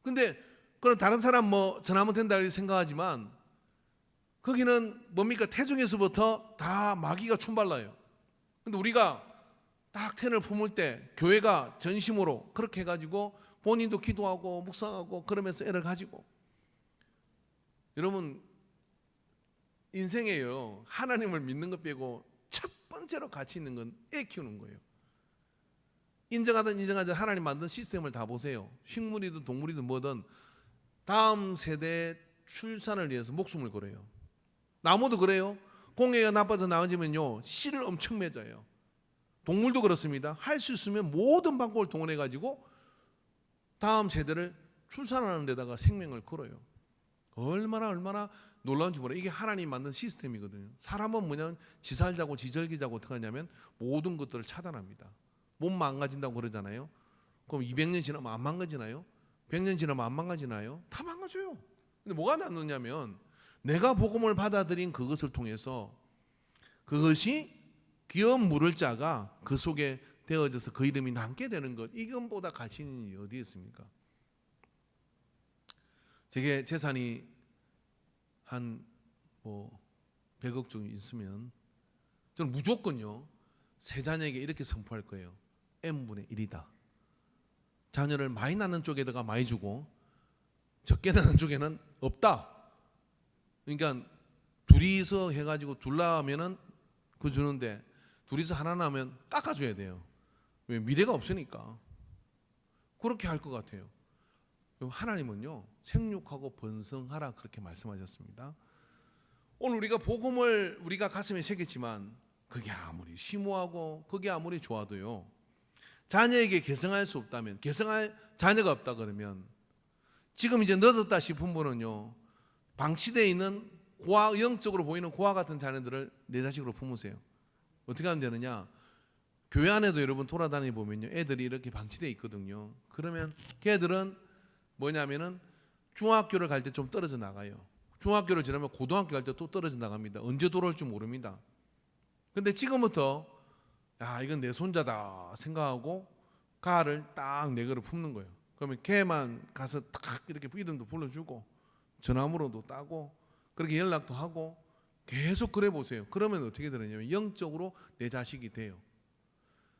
근데 그럼 다른 사람 뭐 전하면 된다 이렇게 생각하지만 거기는 뭡니까? 태중에서부터 다 마귀가 충발나요. 근데 우리가 딱 텐을 품을 때 교회가 전심으로 그렇게 해가지고 본인도 기도하고 묵상하고 그러면서 애를 가지고, 여러분 인생에요 하나님을 믿는 것 빼고 첫 번째로 가치 있는 건 애 키우는 거예요. 인정하든 인정하지 하나님 만든 시스템을 다 보세요. 식물이든 동물이든 뭐든 다음 세대 출산을 위해서 목숨을 걸어요. 나무도 그래요. 공해가 나빠서 나아지면요 씨를 엄청 맺어요. 동물도 그렇습니다. 할 수 있으면 모든 방법을 동원해 가지고 다음 세대를 출산하는 데다가 생명을 걸어요. 얼마나 놀라운지 몰라요. 이게 하나님 만든 시스템이거든요. 사람은 뭐냐면 지살자고 지절기자고 어떻게 하냐면 모든 것들을 차단합니다. 몸 망가진다고 그러잖아요. 그럼 200년 지나면 안 망가지나요? 100년 지나면 안 망가지나요? 다 망가져요. 근데 뭐가 남느냐면 내가 복음을 받아들인 그것을 통해서 그것이 귀여운 물을 자가 그 속에 되어져서 그 이름이 남게 되는 것, 이것보다 가치 있는 일이 어디 있습니까? 제게 재산이 한 100억 정도 있으면 저는 무조건요 세 자녀에게 이렇게 선포할 거예요. n분의 1이다. 자녀를 많이 낳는 쪽에다가 많이 주고 적게 낳는 쪽에는 없다. 그러니까 둘이서 해가지고 둘 낳으면은 그 주는데 둘이서 하나 낳으면 깎아줘야 돼요. 왜? 미래가 없으니까. 그렇게 할 것 같아요. 하나님은요 생육하고 번성하라 그렇게 말씀하셨습니다. 오늘 우리가 복음을 우리가 가슴에 새겼지만 그게 아무리 심오하고 그게 아무리 좋아도요 자녀에게 계승할 수 없다면, 계승할 자녀가 없다 그러면 지금 이제 늦었다 싶은 분은요 방치되어 있는 고아, 영적으로 보이는 고아 같은 자녀들을 내 자식으로 품으세요. 어떻게 하면 되느냐? 교회 안에도 여러분 돌아다니 보면요 애들이 이렇게 방치되어 있거든요. 그러면 걔들은 뭐냐면은 중학교를 갈 때 좀 떨어져 나가요. 중학교를 지나면 고등학교 갈 때 또 떨어져 나갑니다. 언제 돌아올 줄 모릅니다. 근데 지금부터 야 이건 내 손자다 생각하고 가를 딱 내 거를 품는 거예요. 그러면 걔만 가서 딱 이렇게 이름도 불러주고 전화번호도 따고 그렇게 연락도 하고 계속 그래 보세요. 그러면 어떻게 되느냐면 영적으로 내 자식이 돼요.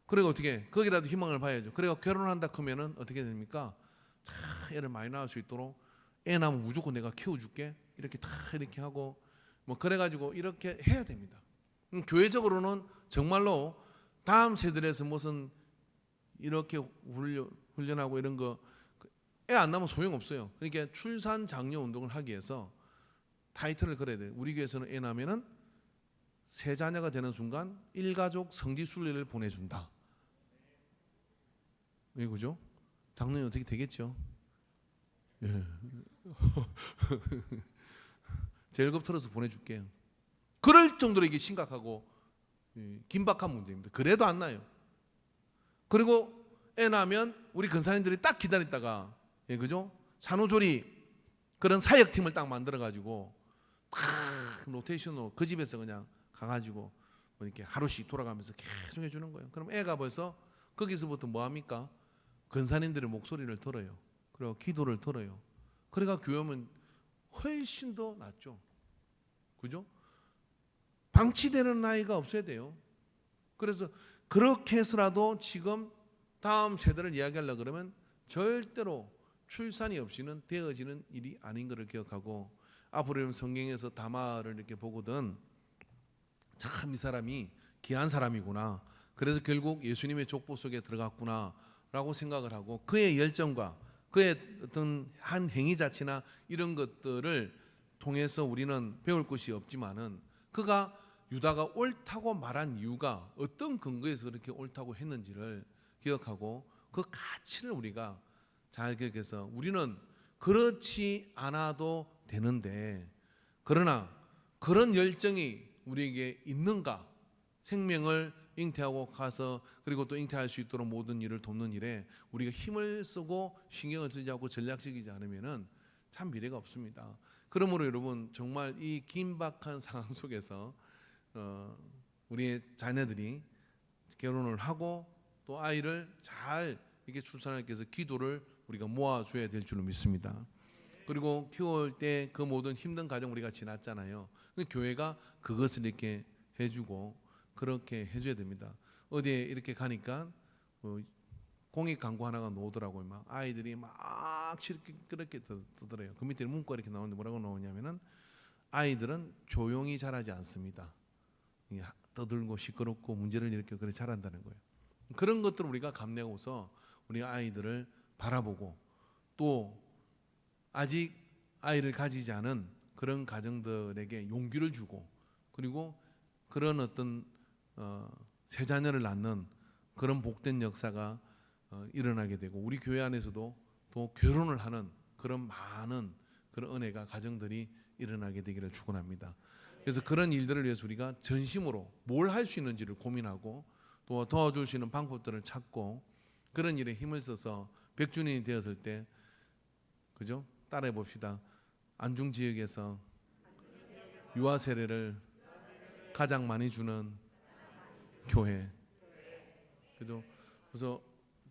그리고 어떻게 거기라도 희망을 봐야죠. 그리고 결혼한다 하면은 어떻게 됩니까? 자, 애를 많이 낳을 수 있도록 애 낳으면 무조건 내가 키워줄게 이렇게 다 이렇게 하고 뭐 그래가지고 이렇게 해야 됩니다. 교회적으로는 정말로 다음 세대에서 무슨 이렇게 훈련하고 이런 거 애 안 낳으면 소용없어요. 그러니까 출산 장려 운동을 하기 위해서 타이틀을 걸어야 돼요. 우리 교회에서는 애 낳으면은 세 자녀가 되는 순간 일가족 성지 순례를 보내준다. 왜 그죠? 장로님 어떻게 되겠죠? 예. 제일급 털어서 보내줄게요. 그럴 정도로 이게 심각하고 긴박한 문제입니다. 그래도 안 나요. 그리고 애 낳으면 우리 근사님들이 딱 기다렸다가 그죠? 산후조리 그런 사역팀을 딱 만들어가지고 탁 로테이션으로 그 집에서 그냥 가가지고 뭐 이렇게 하루씩 돌아가면서 계속 해주는 거예요. 그럼 애가 벌써 거기서부터 뭐 합니까? 근사님들의 목소리를 들어요. 그리고 기도를 들어요. 그러니까 교회 오면 훨씬 더 낫죠. 그죠? 방치되는 나이가 없어야 돼요. 그래서 그렇게 해서라도 지금 다음 세대를 이야기하려고 그러면 절대로 출산이 없이는 되어지는 일이 아닌 것을 기억하고 앞으로 성경에서 다말을 이렇게 보거든 참 이 사람이 귀한 사람이구나. 그래서 결국 예수님의 족보 속에 들어갔구나 라고 생각을 하고 그의 열정과 그의 어떤 한 행위 자체나 이런 것들을 통해서 우리는 배울 것이 없지만은 그가 유다가 옳다고 말한 이유가 어떤 근거에서 그렇게 옳다고 했는지를 기억하고 그 가치를 우리가 잘 기억해서 우리는 그렇지 않아도 되는데 그러나 그런 열정이 우리에게 있는가 생명을 잉태하고 가서 그리고 또 잉태할 수 있도록 모든 일을 돕는 일에 우리가 힘을 쓰고 신경을 쓰지 않고 전략적이지 않으면은 참 미래가 없습니다. 그러므로 여러분 정말 이 긴박한 상황 속에서 우리의 자녀들이 결혼을 하고 또 아이를 잘 이렇게 출산하기 위해서 기도를 우리가 모아줘야 될 줄로 믿습니다. 그리고 키울 때 그 모든 힘든 과정 우리가 지났잖아요. 교회가 그것을 이렇게 해주고 그렇게 해줘야 됩니다. 어디에 이렇게 가니까 공익 광고 하나가 나오더라고요. 막 아이들이 막 그렇게 뜨더래요. 그 밑에 문구가 이렇게 나오는데 뭐라고 나오냐면은 아이들은 조용히 자라지 않습니다. 떠들고 시끄럽고 문제를 일으켜 그래 자란다는 거예요. 그런 것들을 우리가 감내하고서 우리 아이들을 바라보고 또 아직 아이를 가지지 않은 그런 가정들에게 용기를 주고 그리고 그런 어떤 새 자녀를 낳는 그런 복된 역사가 일어나게 되고 우리 교회 안에서도 또 결혼을 하는 그런 많은 그런 은혜가 가정들이 일어나게 되기를 축원합니다. 그래서 그런 일들을 위해서 우리가 전심으로 뭘 할 수 있는지를 고민하고 또 도와줄 수 있는 방법들을 찾고 그런 일에 힘을 써서 100주년이 되었을 때 그죠? 따라해 봅시다. 안중 지역에서 유아 세례를 가장 많이 주는 교회. 그죠? 그래서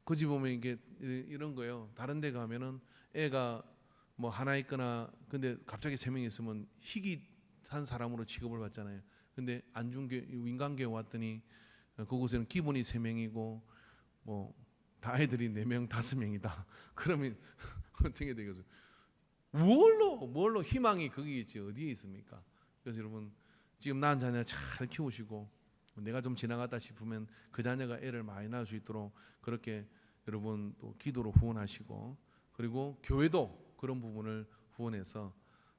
그 집 보면 이게 이런 거예요. 다른 데 가면은 애가 뭐 하나 있거나 근데 갑자기 3명 있으면 희귀한 사람으로 취급을 받잖아요. 근데 안중교 윈강교회 왔더니 그곳에는 기본이 3명이고 뭐 다 애들이 4명, 5명이다. 그러면 어떻게 되겠어요? 뭘로 희망이 거기 있지 어디에 있습니까? 그래서 여러분 지금 낳은 자녀 잘 키우시고 내가 좀 지나갔다 싶으면 그 자녀가 애를 많이 낳을 수 있도록 그렇게 여러분 또 기도로 후원하시고 그리고 교회도 그런 부분을 후원해서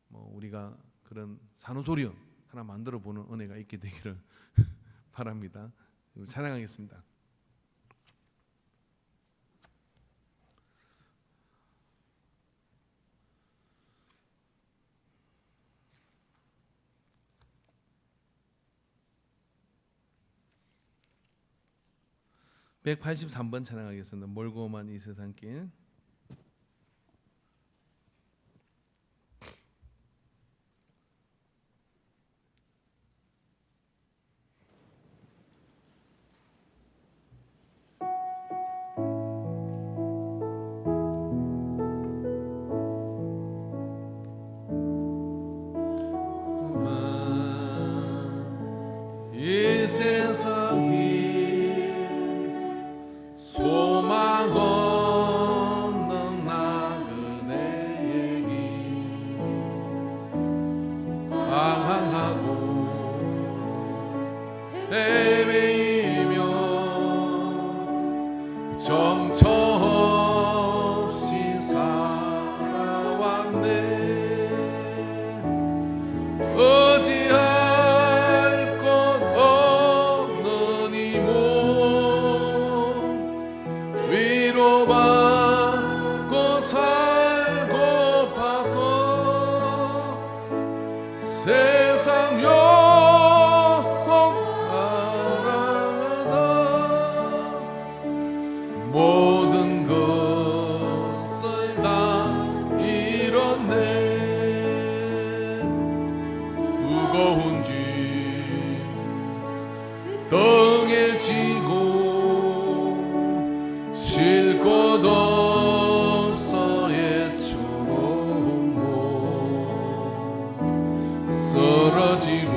뭐 우리가 그런 산후조리원 하나 만들어 보는 은혜가 있게 되기를 바랍니다. 찬양하겠습니다. (183번) 찬양하겠습니다. 멀고만 이 세상길. 이 세상 소망 없는 나그네의 길 방황하고 헤매이며 정처 없이 살아왔네. 의지할 것 없는 이 몸 위로받고 살고파서 세상 영원하다 모든 것을 다 잃었네. 무거운 짐 등에 지고 쉴 곳 없어 애처로운 몸 쓰러지고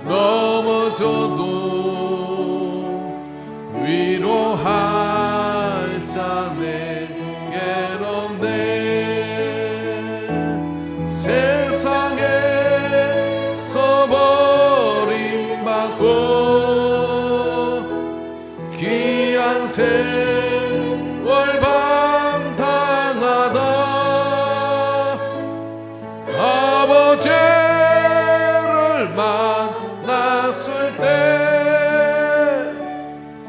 넘어져도 위로할 자 내겐 없네. 세상에서 버림받고 귀한 세월 방탕하다 아버지를 만났을 때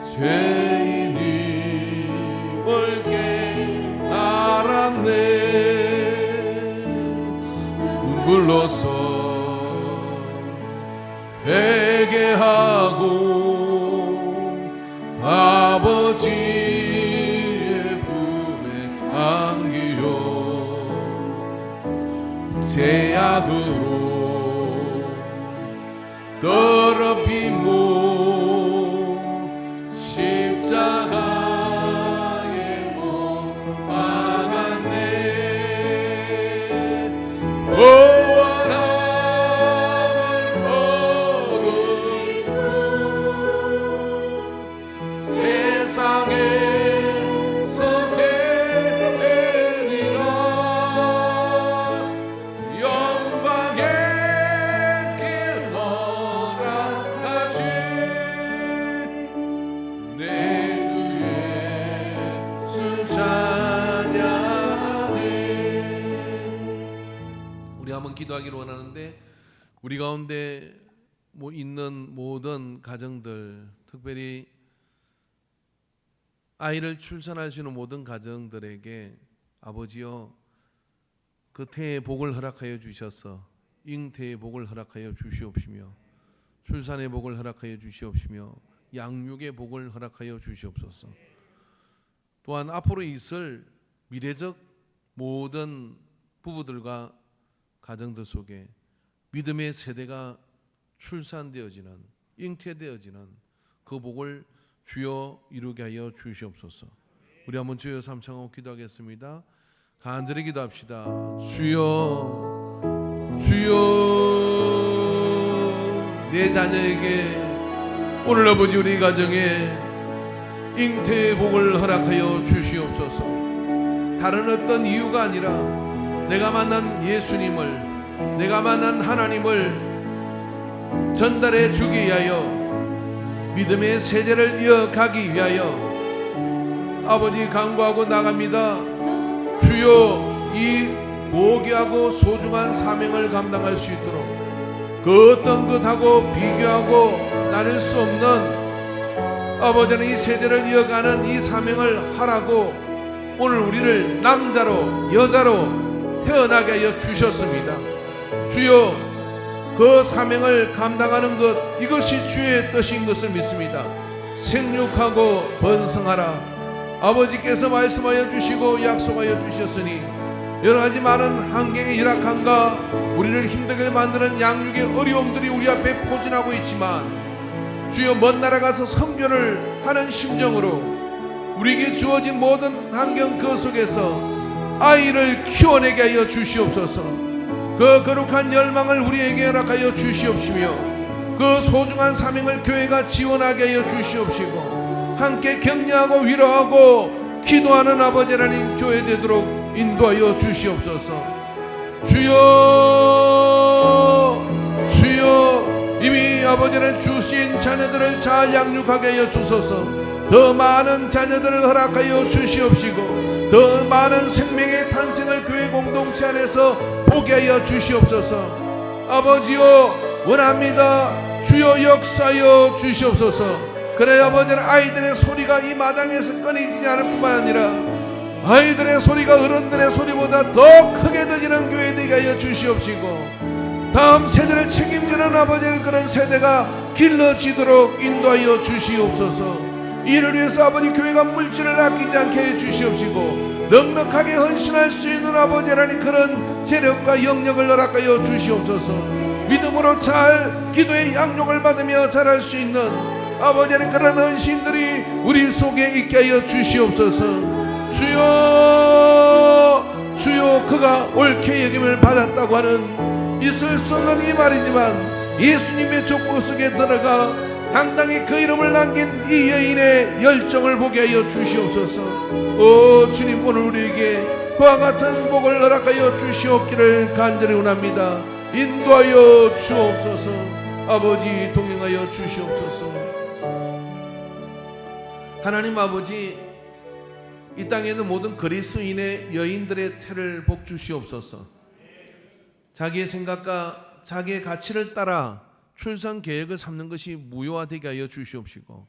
죄인임을 깨달았네. 눈물로써 제약으로 더럽히고 십자가에 못 박았네. 원함을 얻은 후 세상에서 제일이라 영광의 길 걸어가신 내 주 예수 찬양하네. 우리 한번 기도하기를 원하는데, 우리 가운데 있는 모든 가정들, 특별히 아이를 출산하시는 모든 가정들에게 아버지여 그 태의 복을 허락하여 주셔서 잉태의 복을 허락하여 주시옵시며, 출산의 복을 허락하여 주시옵시며, 양육의 복을 허락하여 주시옵소서. 또한 앞으로 있을 미래적 모든 부부들과 가정들 속에 믿음의 세대가 출산되어지는, 잉태되어지는 그 복을 주여 이루게 하여 주시옵소서. 우리 한번 주여 삼창하고 기도하겠습니다. 간절히 기도합시다. 주여, 주여, 내 자녀에게 오늘 아버지 우리 가정에 잉태의 복을 허락하여 주시옵소서. 다른 어떤 이유가 아니라 내가 만난 예수님을, 내가 만난 하나님을 전달해 주기 위하여, 믿음의 세대를 이어가기 위하여 아버지 간구하고 나갑니다. 주여, 이 고귀하고 소중한 사명을 감당할 수 있도록 그 어떤 것하고 비교하고 나눌 수 없는 아버지는 이 세대를 이어가는 이 사명을 하라고 오늘 우리를 남자로 여자로 태어나게 하여 주셨습니다. 주여, 그 사명을 감당하는 것, 이것이 주의 뜻인 것을 믿습니다. 생육하고 번성하라 아버지께서 말씀하여 주시고 약속하여 주셨으니 여러가지 많은 환경의 열악함과 우리를 힘들게 만드는 양육의 어려움들이 우리 앞에 포진하고 있지만, 주여 먼 나라 가서 선교를 하는 심정으로 우리에게 주어진 모든 환경 그 속에서 아이를 키워내게 하여 주시옵소서. 그 거룩한 열망을 우리에게 허락하여 주시옵시며, 그 소중한 사명을 교회가 지원하게 하여 주시옵시고, 함께 격려하고 위로하고 기도하는 아버지 하나님 교회 되도록 인도하여 주시옵소서. 주여, 주여, 이미 아버지는 주신 자녀들을 잘 양육하게 하여 주소서. 더 많은 자녀들을 허락하여 주시옵시고, 더 많은 생명의 탄생을 교회 공동체 안에서 보게 하여 주시옵소서. 아버지여 원합니다. 주여 역사하여 주시옵소서. 그래 아버지는 아이들의 소리가 이 마당에서 끊이지 않을 뿐만 아니라 아이들의 소리가 어른들의 소리보다 더 크게 들리는 교회 되게 하여 주시옵시고, 다음 세대를 책임지는 아버지는 그런 세대가 길러지도록 인도하여 주시옵소서. 이를 위해서 아버지 교회가 물질을 아끼지 않게 해 주시옵시고, 넉넉하게 헌신할 수 있는 아버지 하나님 그런 재력과 영역을 허락하여 주시옵소서. 믿음으로 잘 기도의 양육을 받으며 자랄 수 있는 아버지 하나님 그런 헌신들이 우리 속에 있게 하여 주시옵소서. 주여, 주여, 그가 옳게 여김을 받았다고 하는 있을 수 없는 이 말이지만 예수님의 족보 속에 들어가 당당히 그 이름을 남긴 이 여인의 열정을 보게 하여 주시옵소서. 오 주님, 오늘 우리에게 그와 같은 복을 허락하여 주시옵기를 간절히 원합니다. 인도하여 주옵소서. 아버지 동행하여 주시옵소서. 하나님 아버지, 이 땅에 있는 모든 그리스도인의 여인들의 태를 복 주시옵소서. 자기의 생각과 자기의 가치를 따라 출산 계획을 삼는 것이 무효화되게 하여 주시옵시고,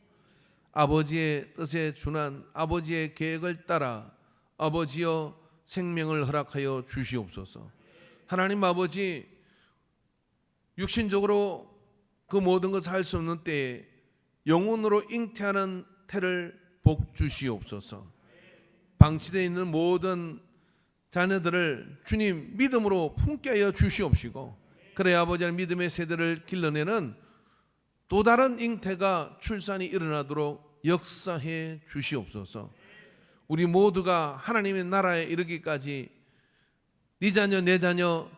아버지의 뜻에 준한 아버지의 계획을 따라 아버지여 생명을 허락하여 주시옵소서. 하나님 아버지, 육신적으로 그 모든 것을 할 수 없는 때에 영혼으로 잉태하는 태를 복 주시옵소서. 방치되어 있는 모든 자녀들을 주님 믿음으로 품게 하여 주시옵시고, 그래야 아버지 하나님 믿음의 세대를 길러내는 또 다른 잉태가 출산이 일어나도록 역사해 주시옵소서. 우리 모두가 하나님의 나라에 이르기까지 네 자녀 내 자녀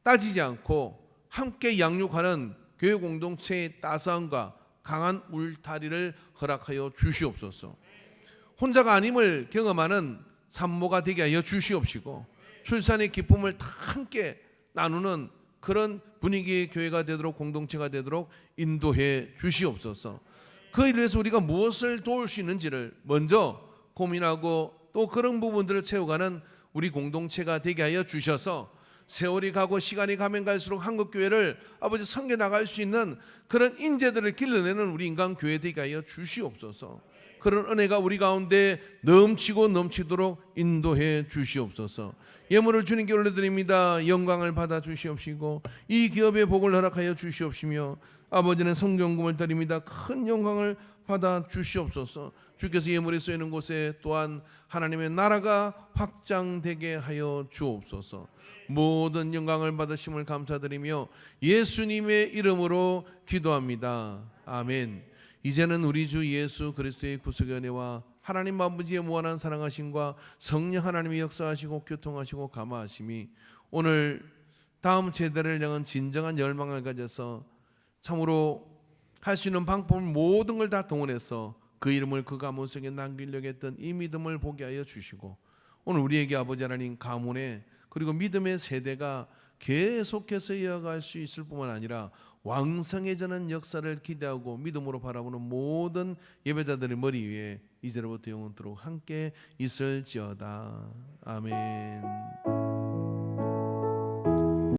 따지지 않고 함께 양육하는 교회 공동체의 따스함과 강한 울타리를 허락하여 주시옵소서. 혼자가 아님을 경험하는 산모가 되게 하여 주시옵시고, 출산의 기쁨을 다 함께 나누는 그런 분위기의 교회가 되도록, 공동체가 되도록 인도해 주시옵소서. 그 일을 위해서 우리가 무엇을 도울 수 있는지를 먼저 고민하고 또 그런 부분들을 채워가는 우리 공동체가 되게 하여 주셔서 세월이 가고 시간이 가면 갈수록 한국교회를 아버지 섬겨 나갈 수 있는 그런 인재들을 길러내는 우리 인간교회 되게 하여 주시옵소서. 그런 은혜가 우리 가운데 넘치고 넘치도록 인도해 주시옵소서. 예물을 주님께 올려드립니다. 영광을 받아 주시옵시고 이 기업의 복을 허락하여 주시옵시며, 아버지는 성경금을 드립니다. 큰 영광을 받아 주시옵소서. 주께서 예물이 쏘이는 곳에 또한 하나님의 나라가 확장되게 하여 주옵소서. 모든 영광을 받으심을 감사드리며 예수님의 이름으로 기도합니다. 아멘. 이제는 우리 주 예수 그리스도의 구속의 은혜와 하나님 아버지의 무한한 사랑하심과 성령 하나님이 역사하시고 교통하시고 감화하심이 오늘 다음 세대를 향한 진정한 열망을 가져서 참으로 할 수 있는 방법을 모든 걸 다 동원해서 그 이름을 그 가문 속에 남기려고 했던 이 믿음을 보게 하여 주시고, 오늘 우리에게 아버지 하나님 가문에 그리고 믿음의 세대가 계속해서 이어갈 수 있을 뿐만 아니라 왕성해지는 역사를 기대하고 믿음으로 바라보는 모든 예배자들의 머리 위에 이제로부터 영원토록 함께 있을지어다. 아멘.